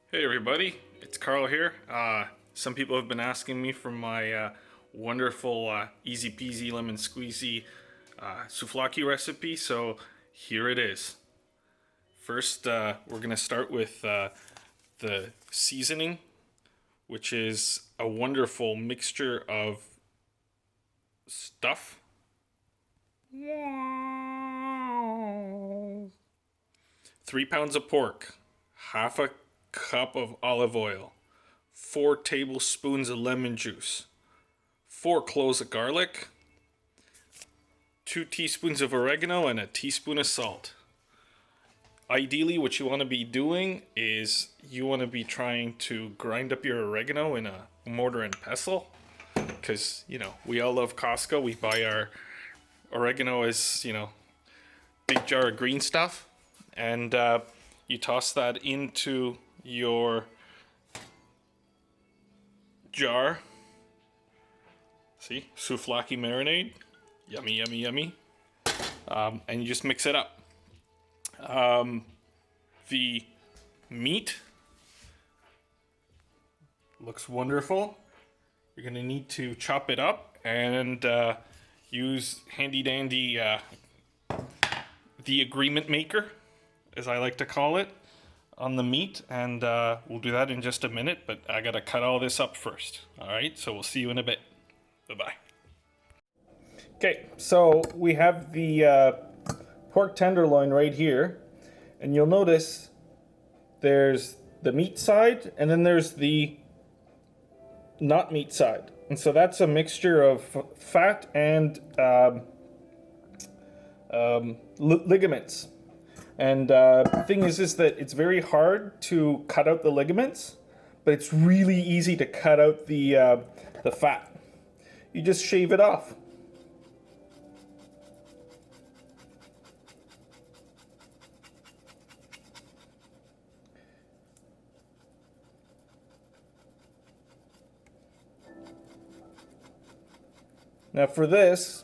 Hey everybody, it's Karol here. Some people have been asking me for my wonderful easy peasy lemon squeezy souvlaki recipe, so here it is. First, we're going to start with the seasoning, which is a wonderful mixture of stuff. 3 pounds of pork, half a cup of olive oil, 4 tablespoons of lemon juice, 4 cloves of garlic, 2 teaspoons of oregano, and a teaspoon of salt. Ideally, what you want to be doing is you want to be trying to grind up your oregano in a mortar and pestle, because we all love Costco. We buy our oregano as big jar of green stuff, and you toss that into your jar. See, souvlaki marinade, yummy, yummy, yummy. And you just mix it up. The meat looks wonderful. You're gonna need to chop it up and use handy dandy the agreement maker, as I like to call it, on the meat, and we'll do that in just a minute, but I gotta cut all this up first. Alright, so we'll see you in a bit. Bye-bye. Okay, so we have the pork tenderloin right here, and you'll notice there's the meat side and then there's the not meat side, and so that's a mixture of fat and ligaments. And the thing is that it's very hard to cut out the ligaments, but it's really easy to cut out the fat. You just shave it off. Now for this,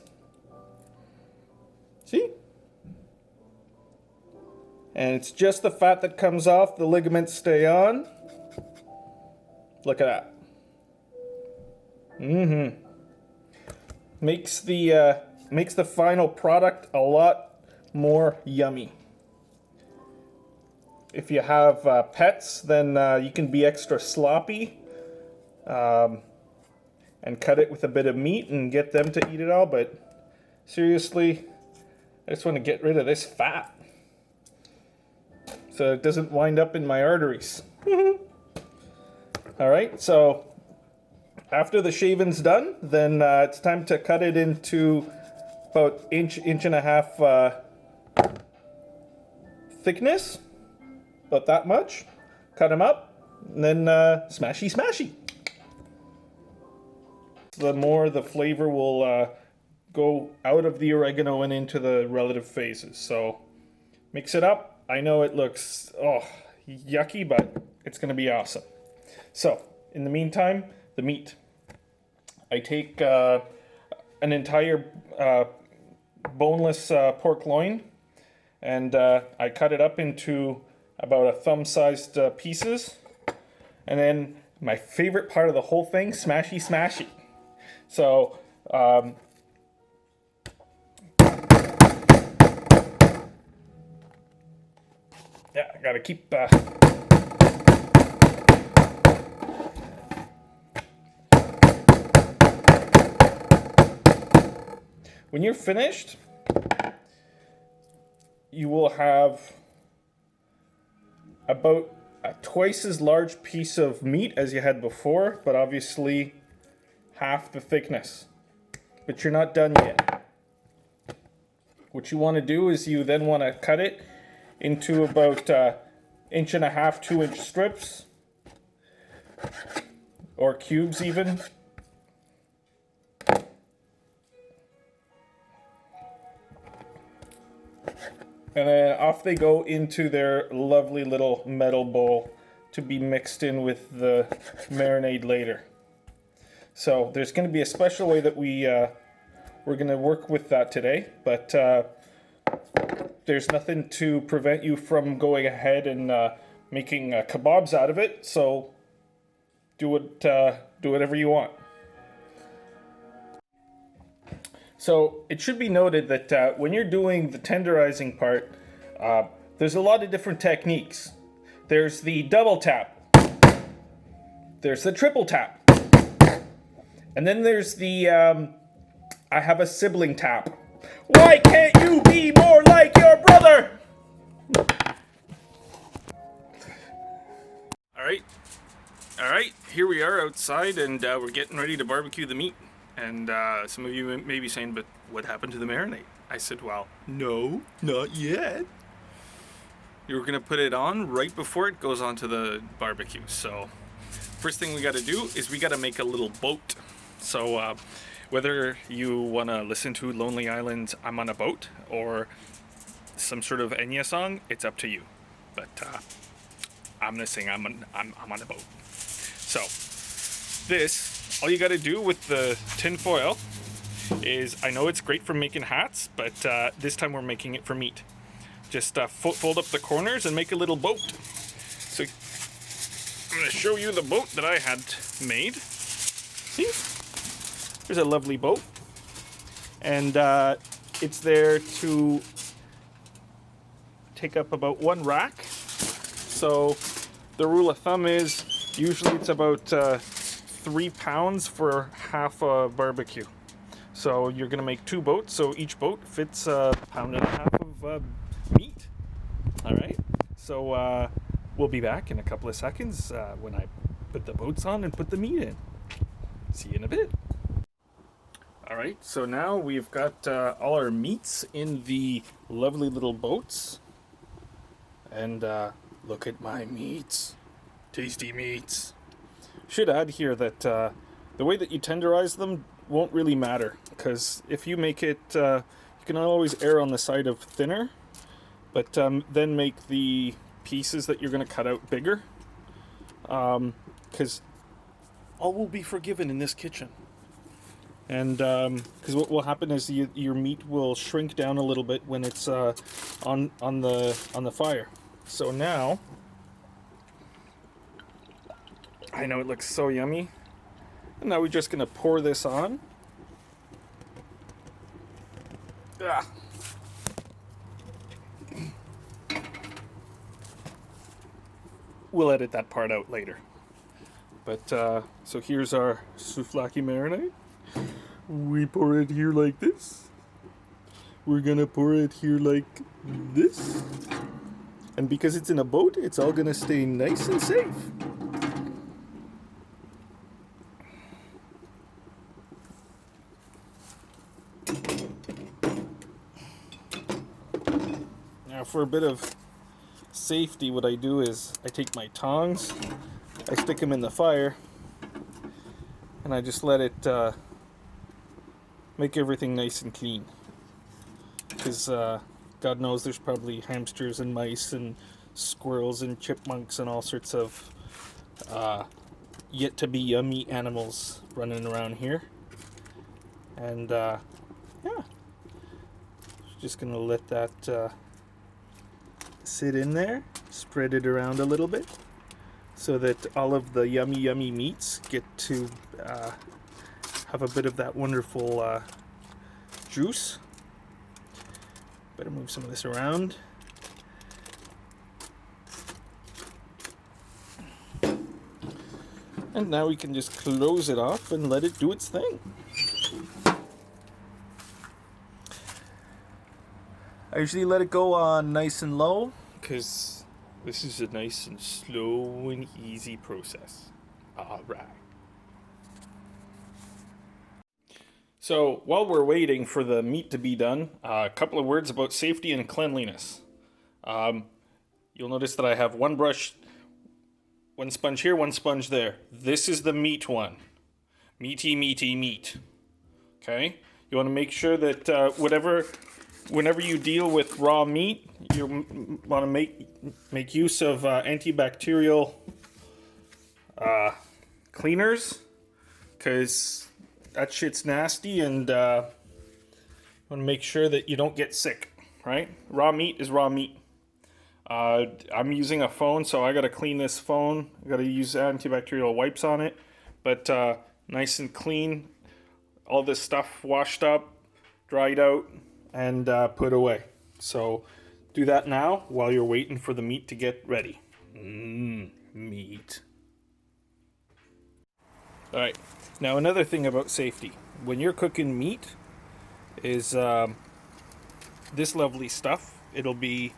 see? And it's just the fat that comes off, the ligaments stay on. Look at that. Makes the final product a lot more yummy. If you have pets, then you can be extra sloppy and cut it with a bit of meat and get them to eat it all, but seriously, I just want to get rid of this fat so it doesn't wind up in my arteries. Alright, so after the shaving's done, then it's time to cut it into about inch and a half thickness, about that much. Cut them up, and then smashy smashy. The more the flavor will go out of the oregano and into the relative phases. So mix it up. I know it looks yucky, but it's going to be awesome. So in the meantime, the meat. I take an entire boneless pork loin, and I cut it up into about a thumb-sized pieces, and then my favorite part of the whole thing, smashy smashy. So yeah, I gotta keep when you're finished, you will have about a twice as large piece of meat as you had before, but obviously half the thickness. But you're not done yet. What you want to do is you then want to cut it into about inch and a half, 2-inch strips, or cubes even. And then off they go into their lovely little metal bowl to be mixed in with the marinade later. So there's going to be a special way that we're going to work with that today, but there's nothing to prevent you from going ahead and making kebabs out of it, so do whatever you want. So it should be noted that when you're doing the tenderizing part, there's a lot of different techniques. There's the double tap, there's the triple tap, and then there's the I have a sibling tap. Why can't you be more like your brother? All right, here we are outside, and we're getting ready to barbecue the meat. And some of you may be saying, but what happened to the marinade? I said, well, no, not yet. You're gonna put it on right before it goes onto the barbecue. So first thing we gotta do is we gotta make a little boat. So whether you wanna listen to Lonely Island's I'm on a Boat or some sort of Enya song, it's up to you. But I'm gonna sing I'm on a boat. So this, all you gotta do with the tin foil is, I know it's great for making hats, but this time we're making it for meat. Just fold up the corners and make a little boat. So I'm gonna show you the boat that I had made. See? There's a lovely boat. And it's there to take up about one rack. So the rule of thumb is usually it's about 3 pounds for half a barbecue. So you're gonna make 2 boats, so each boat fits a pound and a half of meat. All right, so we'll be back in a couple of seconds when I put the boats on and put the meat in. See you in a bit. All right, so now we've got all our meats in the lovely little boats. And look at my meats. Tasty meats. Should add here that the way that you tenderize them won't really matter, because if you make it, you can always err on the side of thinner, but then make the pieces that you're going to cut out bigger, because all will be forgiven in this kitchen. And because what will happen is your meat will shrink down a little bit when it's on the fire. So now, I know it looks so yummy. And now we're just gonna pour this on. Ah. We'll edit that part out later. But so here's our souvlaki marinade. We pour it here like this. We're gonna pour it here like this. And because it's in a boat, it's all gonna stay nice and safe. Now for a bit of safety, what I do is I take my tongs, I stick them in the fire, and I just let it make everything nice and clean. Because God knows there's probably hamsters and mice and squirrels and chipmunks and all sorts of yet to be yummy animals running around here. And yeah, just gonna let that sit in there, spread it around a little bit so that all of the yummy meats get to have a bit of that wonderful juice. Better move some of this around. And now we can just close it off and let it do its thing. I usually let it go on nice and low because this is a nice and slow and easy process. All right. So while we're waiting for the meat to be done, a couple of words about safety and cleanliness. You'll notice that I have one brush, one sponge here, one sponge there. This is the meat one. Meaty meat. Okay? You want to make sure that whenever you deal with raw meat, you want to make use of antibacterial cleaners, because that shit's nasty, and you want to make sure that you don't get sick, right? Raw meat is raw meat. I'm using a phone, so I gotta clean this phone. I gotta use antibacterial wipes on it, but nice and clean. All this stuff washed up, dried out, and put away. So do that now while you're waiting for the meat to get ready. Meat. All right. Now another thing about safety. When you're cooking meat is this lovely stuff. It'll be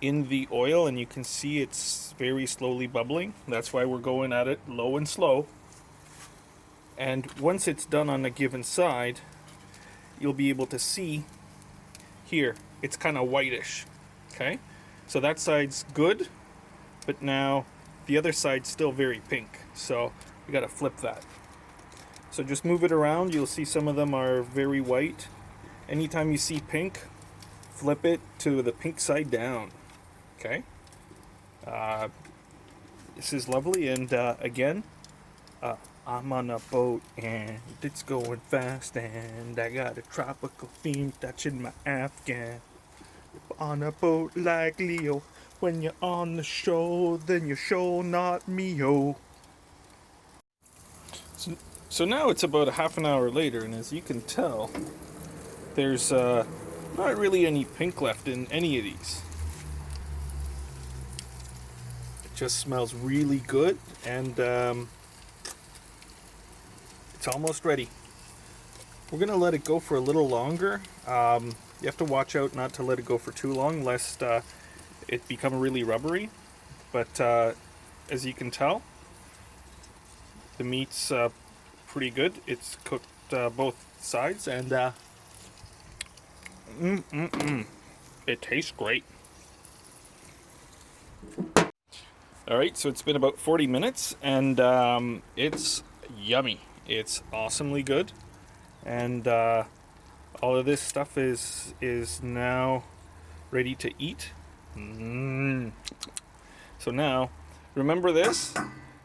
in the oil and you can see it's very slowly bubbling. That's why we're going at it low and slow. And once it's done on a given side, you'll be able to see here, it's kind of whitish. Okay? So that side's good, but now the other side's still very pink. So we gotta flip that. So just move it around. You'll see some of them are very white. Anytime you see pink, flip it to the pink side down. Okay? This is lovely, and again, I'm on a boat and it's going fast, and I got a tropical theme touching my Afghan. On a boat like Leo, when you're on the show, then you're sure not me-o. So now it's about a half an hour later, and as you can tell, there's not really any pink left in any of these. It just smells really good, and it's almost ready. We're gonna let it go for a little longer. You have to watch out not to let it go for too long, lest it become really rubbery. But as you can tell, the meat's pretty good. It's cooked both sides, and it tastes great. Alright, so it's been about 40 minutes, and it's yummy. It's awesomely good, and all of this stuff is now ready to eat. So now, remember this?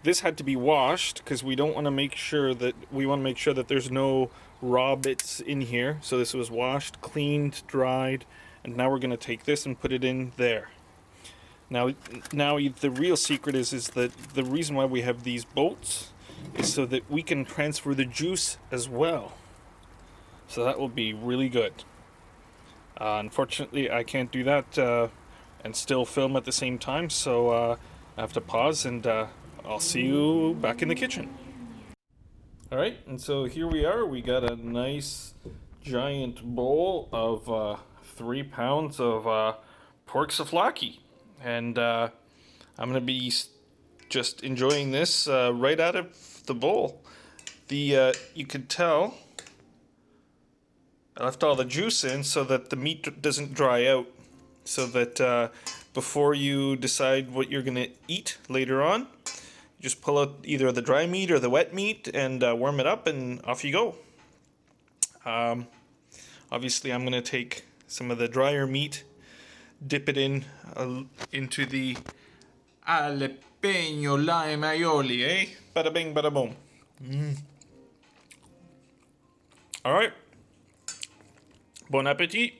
This had to be washed because we want to make sure that there's no raw bits in here. So this was washed, cleaned, dried, and now we're going to take this and put it in there. Now the real secret is that the reason why we have these bolts is so that we can transfer the juice as well. So that will be really good. Unfortunately, I can't do that and still film at the same time, so I have to pause, and I'll see you back in the kitchen. Alright, and so here we are. We got a nice giant bowl of 3 pounds of pork souvlaki. And I'm going to be just enjoying this right out of the bowl. You can tell I left all the juice in so that the meat doesn't dry out. So that before you decide what you're going to eat later on, you just pull out either the dry meat or the wet meat and warm it up, and off you go. Obviously, I'm going to take some of the drier meat, dip it into the jalapeno lime aioli, eh? Bada bing, bada boom. All right. Bon appetit.